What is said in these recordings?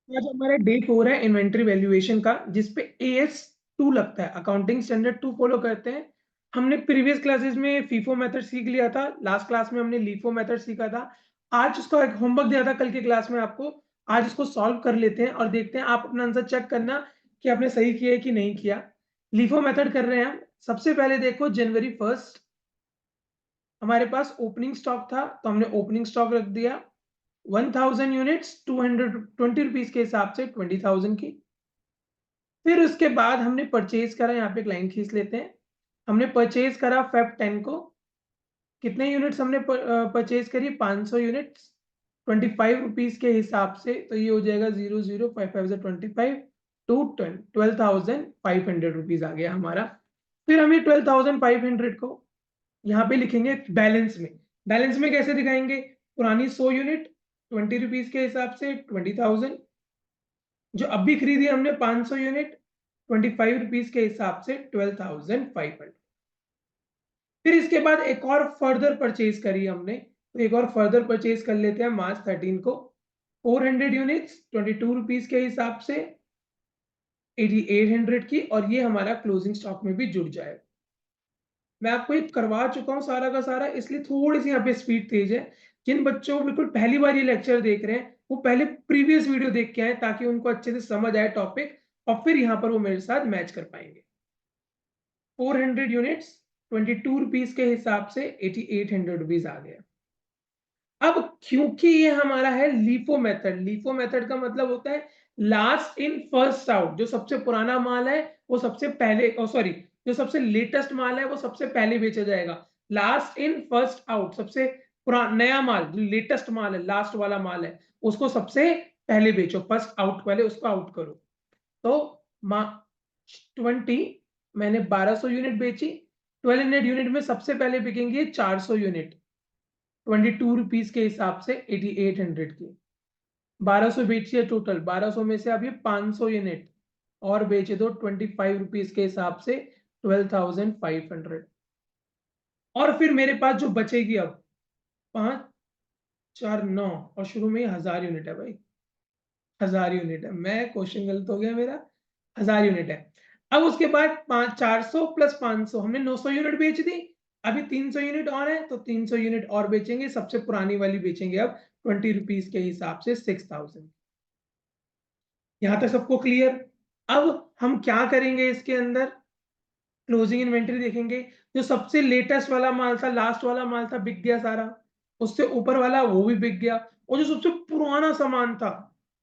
आज हमारा डे 4 है इन्वेंटरी वैल्यूएशन का, जिसपे AS2 लगता है, अकाउंटिंग स्टैंडर्ड 2 फॉलो करते हैं। हमने प्रीवियस क्लासेस में फीफो मेथड सीख लिया था, लास्ट क्लास में हमने लीफो मेथड सीखा था। आज उसका एक होमवर्क दिया था कल की क्लास में आपको। आज इसको सॉल्व कर लेते हैं और देखते हैं, आप अपना आंसर चेक करना कि आपने सही किया है कि नहीं किया। लीफो मेथड कर रहे हैं हम। सबसे पहले देखो, जनवरी 1 हमारे पास ओपनिंग स्टॉक था, तो हमने ओपनिंग स्टॉक रख दिया 1000 यूनिट्स 220 रुपीज के हिसाब से 20,000 की। फिर उसके बाद हमने परचेज करा, यहाँ पे एक लाइन खींच लेते हैं। हमने परचेज करा फेब 10 को। कितने यूनिट्स हमने परचेज करी? 500 यूनिट्स 25 रुपीज के हिसाब से। तो ये हो जाएगा 005525 टू 12,500 रुपीज आ गया हमारा। फिर हम ये 12,500 को यहाँ पे लिखेंगे बैलेंस में। बैलेंस में कैसे दिखाएंगे? पुरानी 100 यूनिट 20 रुपीज के हिसाब से 20,000, जो अभी खरीदी हमने 500 यूनिट 25 रुपीज के हिसाब से 12,500। फिर इसके बाद एक और फर्दर परचेज करी हमने, तो एक और फर्दर परचेज कर लेते हैं मार्च 13 को 400 यूनिट्स 22 रुपीज के हिसाब से 8800 की, और ये हमारा क्लोजिंग स्टॉक में भी जुड़ जाएगा। मैं आपको एक करवा चुका हूँ सारा का सारा, इसलिए थोड़ी सी यहाँ पे स्पीड तेज है। जिन बच्चों को बिल्कुल पहली बार ये लेक्चर देख रहे हैं, वो पहले प्रीवियस वीडियो देख के आए, ताकि उनको अच्छे से समझ आए टॉपिक, और फिर यहाँ पर वो मेरे साथ मैच कर पाएंगे। 400 यूनिट्स 22 रुपीज के हिसाब से 8800 रुपीज आ गया। अब क्योंकि ये हमारा है लीफो मेथड, लीफो मेथड का मतलब होता है लास्ट इन फर्स्ट आउट। जो सबसे पुराना माल है वो सबसे पहले, सॉरी, जो सबसे लेटेस्ट माल है वो सबसे पहले बेचा जाएगा। लास्ट इन फर्स्ट आउट, सबसे पुराना नया माल, जो लेटेस्ट माल है, लास्ट वाला माल है, उसको सबसे पहले बेचो। फर्स्ट आउट वाले उसको आउट करो। तो 20 मैंने 1200 यूनिट बेची। 1200 यूनिट में सबसे पहले बिकेंगे 400 यूनिट 22 रुपीज के हिसाब से 8800 की। 1200 बेची है टोटल, 1200 में से अब ये 500 यूनिट और बेचे दो 25 रुपीज के हिसाब से 12,500। और फिर मेरे पास जो बचेगी अब 5 4 9, और शुरू में 1000 यूनिट है भाई, 1000 यूनिट है। मैं क्वेश्चन गलत हो गया मेरा, 1000 यूनिट है। अब उसके बाद 400 प्लस 500, हमने 900 यूनिट बेच दी। अभी 300 यूनिट और है, तो 300 यूनिट और बेचेंगे, सबसे पुरानी वाली बेचेंगे अब 20 रुपीज के हिसाब से 6000। यहां तक सबको क्लियर? अब हम क्या करेंगे इसके अंदर? क्लोजिंग इन्वेंट्री देखेंगे। जो सबसे लेटेस्ट वाला माल था, लास्ट वाला माल था, बिक गया सारा। उससे ऊपर वाला वो भी बिक गया, और जो सबसे पुराना सामान था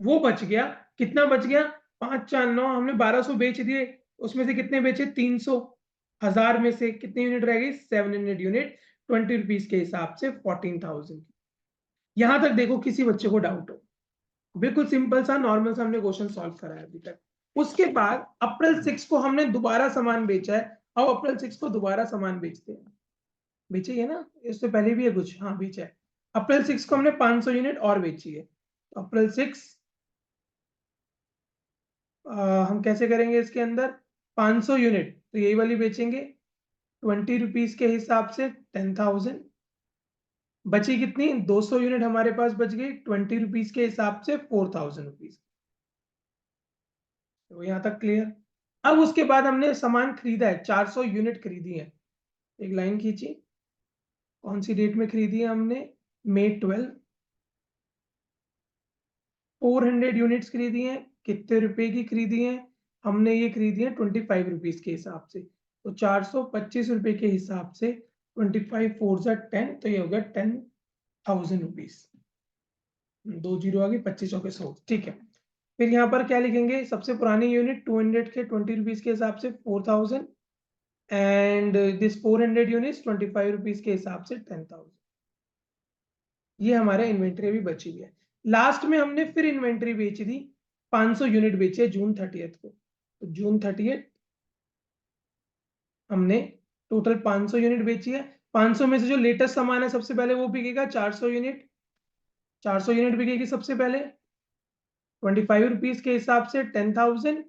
वो बच गया। कितना बच गया? 5 4 9, हमने 1200 बेच दिए, उसमें से कितने बेचे? 300। 1000 में से कितनी यूनिट रह गई? 700 यूनिट 20 रुपीज के हिसाब से 14,000। यहां तक देखो किसी बच्चे को डाउट हो? बिल्कुल सिंपल सा नॉर्मल सा हमने क्वेश्चन सॉल्व करा है अभी तक। उसके बाद अप्रैल 6 को हमने दोबारा सामान बेचा है। अब अप्रैल 6 को दोबारा सामान बेचते हैं। बेची है ना, इससे पहले भी है कुछ? हाँ, बेचा है। अप्रैल 6 को हमने 500 यूनिट और बेची है। तो अप्रैल 6 हम कैसे करेंगे इसके अंदर? 500 यूनिट तो यही वाली बेचेंगे 20 रुपीज के हिसाब से 10,000। बची कितनी? 200 यूनिट हमारे पास बच गई 20 रुपीज के हिसाब से 4,000 रुपीज। तो यहाँ तक क्लियर? अब उसके बाद हमने सामान खरीदा है, 400 यूनिट खरीदी है। एक लाइन खींची, कौन सी डेट में खरीदी है हमने? मई 12। 400 यूनिट्स खरीदी हैं। कितने रुपए की खरीदी हैं? हमने ये खरीदी है 25 रुपीज के हिसाब से। तो 425 रुपए के हिसाब से 25 4 10, तो ये हो गया 10,000 रुपीज। 2 जीरो आ गई, 25 चौके 100, ठीक है। फिर यहाँ पर क्या लिखेंगे? सबसे पुरानी यूनिट 200 के 20 रुपीज के हिसाब से 4,000, एंड दिस 400 यूनिट्स 25 रुपीज के हिसाब से 10,000। ये हमारे इन्वेंट्री भी बची हुई है। लास्ट में हमने फिर इन्वेंट्री बेच दी, 500 यूनिट बेची है जून 30 को। तो जून 30 हमने टोटल 500 यूनिट बेची है। 500 में से जो लेटेस्ट सामान है सबसे पहले वो बिकेगा 400 यूनिट। 400 यूनिट बिकेगी सबसे पहले 25 रुपीज के हिसाब से 10,000,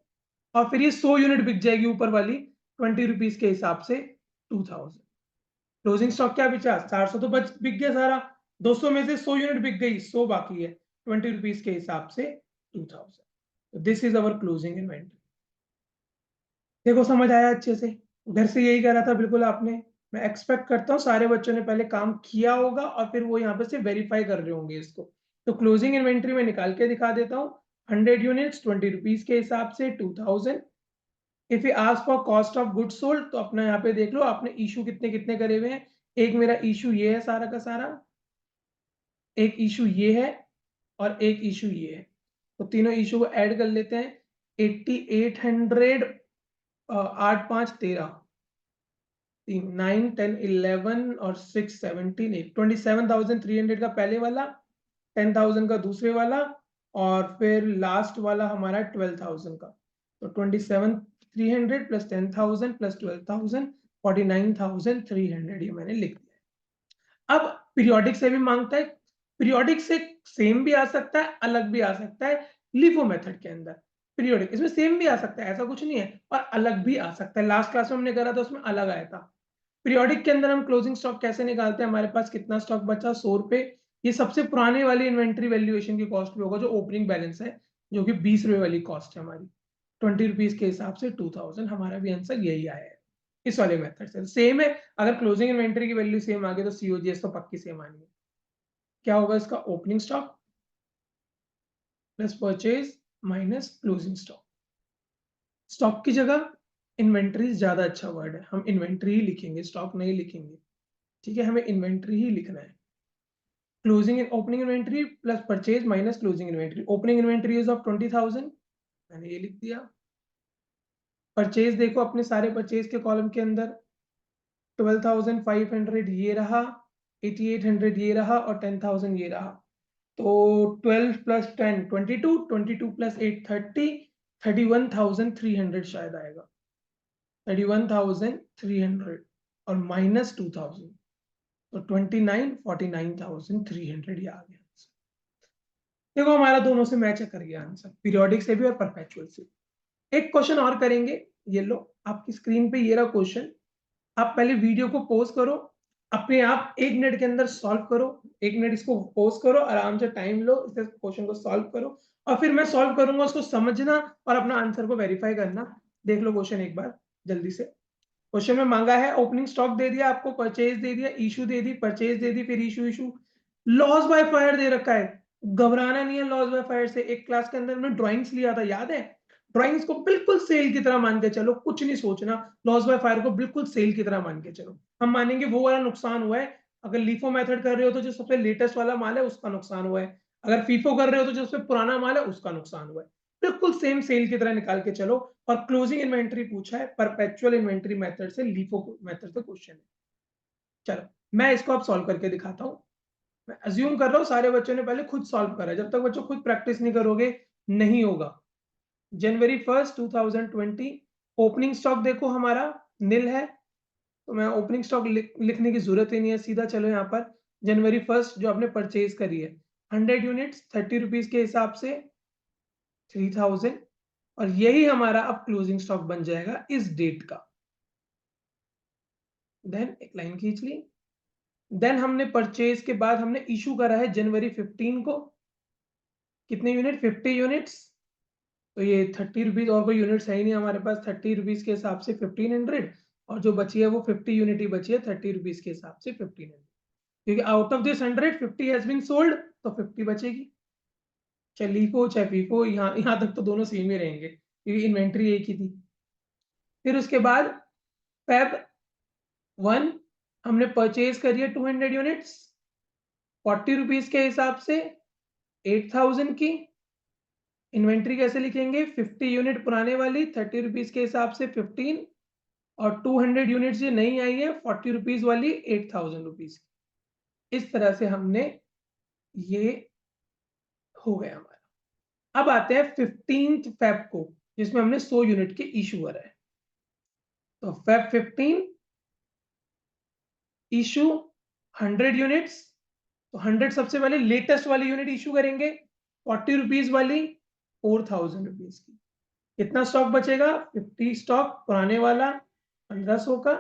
और फिर ये 100 यूनिट बिक जाएगी ऊपर वाली 20 रुपीज के हिसाब से 2,000। क्लोजिंग स्टॉक क्या बेचा? 400 तो बच बिक गया सारा। 200 में से 100 यूनिट बिक गई, 100 बाकी है 20 रुपीज के हिसाब से 2000। This is our closing inventory. देखो समझ आया अच्छे से? घर से यही करा था बिल्कुल आपने। मैं एक्सपेक्ट करता हूँ सारे बच्चों ने पहले काम किया होगा और फिर वो यहाँ पे से वेरीफाई कर रहे होंगे इसको। तो क्लोजिंग इन्वेंट्री में निकाल के दिखा देता हूँ। 100 यूनिट्स 20 रुपीज के हिसाब से 2000। If you ask for cost of goods sold, तो अपना यहाँ पे देख लो आपने इशू कितने कितने करे हुए हैं। एक मेरा इशू ये है सारा का सारा, एक इशू ये है, और एक इशू ये है। तो तीनों इशू को ऐड कर लेते हैं। 8800, 8 5 13, 9 10 11 और 6 17 8, 27,300 का पहले वाला, 10,000 का दूसरे वाला, और फिर लास्ट वाला हमारा 12,000 का। तो 27,300 प्लस 10,000 प्लस 12,000, 49,300 ये मैंने लिख दिया। अब पीरियोडिक से भी मांगता है। पीरियोडिक से सेम भी आ सकता है, अलग भी आ सकता है। लिफो मेथड के अंदर पीरियोडिक इसमें सेम भी आ सकता है, ऐसा कुछ नहीं है, और अलग भी आ सकता है। लास्ट क्लास में हमने करा था उसमें अलग आया था। पीरियोडिक के अंदर हम क्लोजिंग स्टॉक कैसे निकालते हैं? हमारे पास कितना स्टॉक बचा, 100 रुपए। ये सबसे पुराने वाली इन्वेंट्री वैल्यूएशन की कॉस्ट पे होगा, जो ओपनिंग बैलेंस है, जो कि 20 रुपए वाली कॉस्ट है हमारी। 20 रुपीज के हिसाब से 2000। हमारा भी आंसर यही आया है इस वाले मेथड से। सेम है, अगर क्लोजिंग इन्वेंट्री की वैल्यू सेम आ गई तो सीओजीएस तो पक्की सेम आनी है। क्या होगा इसका? Opening stock plus purchase minus closing stock. Stock की जगह इन्वेंट्री ज्यादा अच्छा वर्ड है, हम इन्वेंट्री ही लिखेंगे, स्टॉक नहीं लिखेंगे। ठीक है, हमें इन्वेंट्री ही लिखना है। Closing opening inventory plus purchase minus closing inventory. Opening inventory is of 20,000, मैंने ये लिख दिया। परचेज देखो अपने सारे परचेज के कॉलम के अंदर, 12,500 ये रहा, 8,800 ये रहा, और 10,000 ये रहा। तो 12 प्लस 10 22, 22 प्लस 8 30, 31,300 शायद आएगा। 31,300 और माइनस 2,000, तो 29 49,300 ये आ गया। देखो हमारा दोनों से मैच कर गया आंसर, पीरियोडिक से भी और परपेचुअल से। एक क्वेश्चन और करेंगे। ये लो आपकी स्क्रीन पे ये रहा क्वेश्चन। आप पहले वीडियो को पॉज करो, अपने आप 1 मिनट के अंदर सॉल्व करो। 1 मिनट इसको पॉज करो, आराम से टाइम लो, इस क्वेश्चन को सॉल्व करो, और फिर मैं सॉल्व करूंगा, उसको समझना और अपना आंसर को वेरीफाई करना। देख लो क्वेश्चन एक बार जल्दी से। क्वेश्चन में मांगा है ओपनिंग स्टॉक दे दिया आपको, परचेज दे दिया, इशू दे दी, परचेज दे दी, फिर issue issue, loss by fire दे रखा है। घबराना नहीं है लॉस बाय फायर से। एक क्लास के अंदर हमने ड्राइंग्स लिया था, याद है? ड्राइंग्स को बिल्कुल सेल की तरह मान के चलो, कुछ नहीं सोचना। लॉस बाय फायर को बिल्कुल सेल की तरह मान के चलो। हम मानेंगे वो वाला नुकसान हुआ है। अगर लीफो मेथड कर रहे हो तो जो सबसे लेटेस्ट वाला माल है उसका नुकसान हुआ है। अगर फीफो कर रहे हो तो जो सबसे पुराना माल है उसका नुकसान हुआ है। बिल्कुल सेम सेल की तरह निकाल के चलो। और क्लोजिंग इन्वेंट्री पूछा है, परपेचुअल इन्वेंट्री मेथड से, लीफो मेथड से क्वेश्चन है। चलो मैं इसको अब सॉल्व करके दिखाता हूं। मैं अज्यूम कर रहा हूं सारे बच्चों ने पहले खुद सॉल्व करा है। जब तक बच्चों खुद प्रैक्टिस नहीं करोगे नहीं होगा। जनवरी 1 2020, ओपनिंग स्टॉक देखो हमारा नील है, तो मैं ओपनिंग स्टॉक लिखने की जरूरत ही नहीं है, सीधा चलो यहाँ पर। जनवरी 1 जो आपने परचेज करी है 100 यूनिट्स 30 रुपीज के हिसाब से 3,000, और यही हमारा अब क्लोजिंग स्टॉक बन जाएगा इस डेट का। देन एक लाइन खींच ली। देन हमने परचेज के बाद हमने इशू करा है जनवरी 15 को, कितने यूनिट? 50 यूनिट्स। तो ये 30 रुपीज, और कोई यूनिट्स है ही नहीं हमारे पास। 30 रुपीज के हिसाब से 1500, और जो बची है वो 50 यूनिट ही बची है 30 रुपीज के हिसाब से 1500, क्योंकि out of this 100 50 has been sold, तो 50 बचेगी। चाहे लीफो चाहे फीफो, यहाँ तक तो दोनों सेम ही रहेंगे क्योंकि इन्वेंट्री एक ही थी। फिर उसके बाद फेब 1 हमने परचेज करी है 200 यूनिट्स 40 रुपीज के हिसाब से 8,000 की। इन्वेंट्री कैसे लिखेंगे? 50 यूनिट पुराने वाली 30 रुपीज के हिसाब से 15, और 200 यूनिट्स ये नहीं आई है 40 रुपीज वाली 8,000 रुपीज की। इस तरह से हमने, ये हो गया हमारा। अब आते हैं 15 फेब को, जिसमें हमने 100 यूनिट के इशू करा है। तो फेब 15 इशू 100 यूनिट्स, तो 100 सबसे पहले लेटेस्ट वाली यूनिट इशू करेंगे 40 रुपीज वाली 4,000 रुपीज की। कितना स्टॉक बचेगा? 50 स्टॉक पुराने वाला 1,500 का,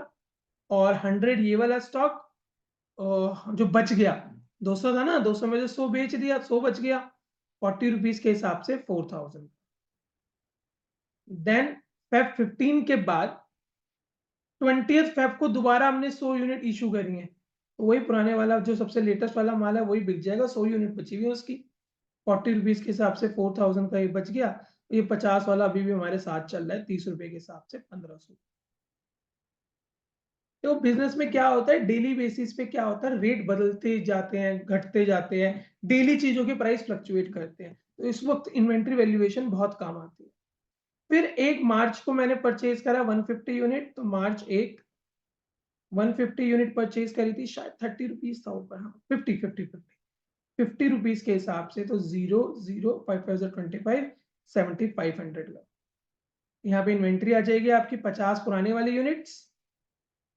और 100 ये वाला स्टॉक जो बच गया, 200 था ना, 200 में से 100 बेच दिया, 100 बच गया। ₹40 के हिसाब से 4000। देन फेब 15 के बाद 20th फेब को दोबारा हमने 100 यूनिट इशू करी है, तो वही पुराने वाला जो सबसे लेटेस्ट वाला माल है वही बिक जाएगा। 100 यूनिट बची हुई है उसकी, ₹40 के हिसाब से 4000 का ये बच गया। ये 50 वाला अभी भी हमारे साथ चल रहा है ₹30 के हिसाब से 1500। तो बिजनेस में क्या होता है, डेली बेसिस पे क्या होता है, रेट बदलते जाते हैं, घटते जाते हैं, डेली चीजों के प्राइस फ्लक्चुएट करते हैं, तो इस वक्त इन्वेंट्री वैल्यूएशन बहुत काम आती है। फिर 1 मार्च को मैंने परचेज करा 150 यूनिट, तो मार्च 1 150 यूनिट परचेज करी थी, शायद ₹30 था ऊपर, हाँ 50 रुपीज के हिसाब से, तो 0 0 5 5 25 7500 का। यहाँ पे इन्वेंट्री आ जाएगी आपकी 50 पुराने वाले यूनिट्स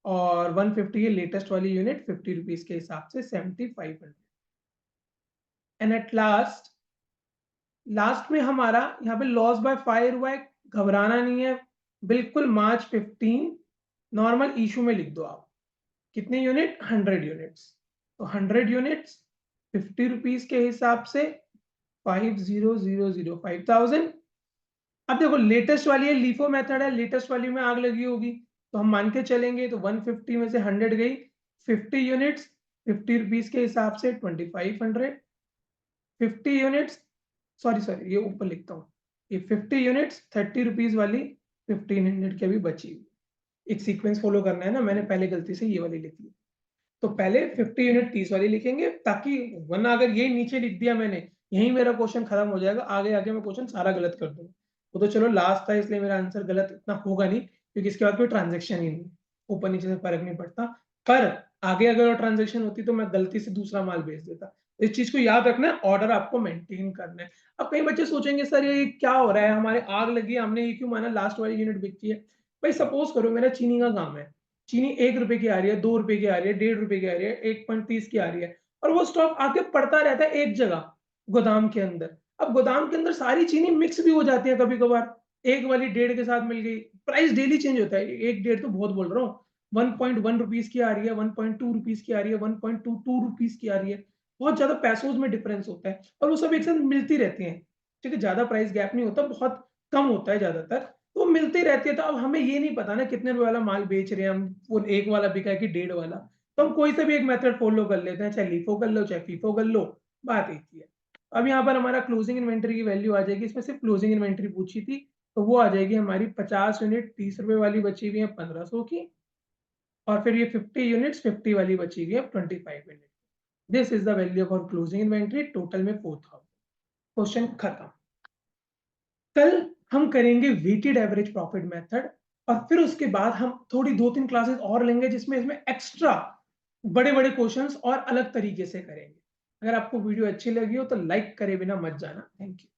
और 150 ये लेटेस्ट वाली यूनिट, ₹50 के हिसाब से 7500। एंड एट लास्ट में हमारा यहाँ पे लॉस बाय फायर हुआ है, घबराना नहीं है, बिल्कुल मार्च 15 नॉर्मल इशू में लिख दो आप। कितने यूनिट, 100 यूनिट्स, तो 100 यूनिट्स ₹50 के हिसाब से 5000 5000। अब देखो लेटेस्ट वाली है, लीफो मेथड है, लेटेस्ट वाली में आग लगी होगी, तो हम मान के चलेंगे, तो 150 में से 100 गई, 50 यूनिट्स ₹50 के हिसाब से 2500, 50 यूनिट्स, सॉरी ये ऊपर लिखता हूँ, ये 50 यूनिट्स ₹30 वाली 1500 की अभी बची हुई। एक सीक्वेंस फॉलो करना है ना, मैंने पहले गलती से ये वाली लिख ली, तो पहले 50 यूनिट 30 वाली लिखेंगे, ताकि वरना अगर ये नीचे लिख दिया मैंने, यही मेरा क्वेश्चन खत्म हो जाएगा, आगे आके मैं क्वेश्चन सारा गलत कर दूंगा। वो तो चलो लास्ट था इसलिए मेरा आंसर गलत इतना होगा नहीं, क्योंकि इसके बाद कोई ट्रांजेक्शन ही नहीं, ऊपर नीचे से फर्क नहीं पड़ता। पर आगे अगर ट्रांजेक्शन होती तो मैं गलती से दूसरा माल भेज देता। इस चीज को याद रखना है, ऑर्डर आपको मेंटेन करना है। अब कई बच्चे सोचेंगे सर ये क्या हो रहा है, हमारे आग लगी है, हमने ये क्यों माना लास्ट वाली यूनिट बिकती है। भाई सपोज करो मेरा चीनी का काम है, चीनी ₹1 की आ रही है, ₹2 की आ रही है, ₹1.5 की आ रही है, 1.30 की आ रही है, और वो स्टॉक आके पड़ता रहता है एक जगह गोदाम के अंदर। अब गोदाम के अंदर सारी चीनी मिक्स भी हो जाती है कभी कभार, एक वाली 1.5 के साथ मिल गई, प्राइस डेली चेंज होता है, एक डेढ़ तो बहुत बोल रहा हूँ, ₹1.1 की आ रही है, ₹1.2 की आ रही है, ₹1.22 की आ रही है, बहुत ज्यादा पैसों में डिफरेंस होता है, और वो सब एक साथ मिलती रहती है। ठीक है, ज्यादा प्राइस गैप नहीं होता, बहुत कम होता है ज्यादातर, तो मिलती रहती है। तो अब हमें ये नहीं पता ना कितने रुपए वाला माल बेच रहे हैं हम, वो एक वाला बिका है कि 1.5 वाला, तो हम कोई सा भी एक मेथड फॉलो कर लेते हैं, चाहे लीफो कर लो चाहे फीफो कर लो, बात एक ही है। अब यहाँ पर हमारा क्लोजिंग इन्वेंट्री की वैल्यू आ जाएगी, इसमें सिर्फ क्लोजिंग इन्वेंट्री पूछी थी, तो वो आ जाएगी हमारी 50 यूनिट ₹30 वाली बची हुई है 1500 की, और फिर ये 50 यूनिट्स 50 वाली बची हुई है 25 unit. This is the value of our closing inventory, total में 4000। क्वेश्चन खत्म। कल हम करेंगे वेटेड एवरेज प्रॉफिट मेथड, और फिर उसके बाद हम थोड़ी 2-3 क्लासेस और लेंगे जिसमें इसमें एक्स्ट्रा बड़े-बड़े क्वेश्चंस और अलग तरीके से करेंगे। अगर आपको वीडियो अच्छी लगी हो तो लाइक करे बिना मत जाना। Thank you.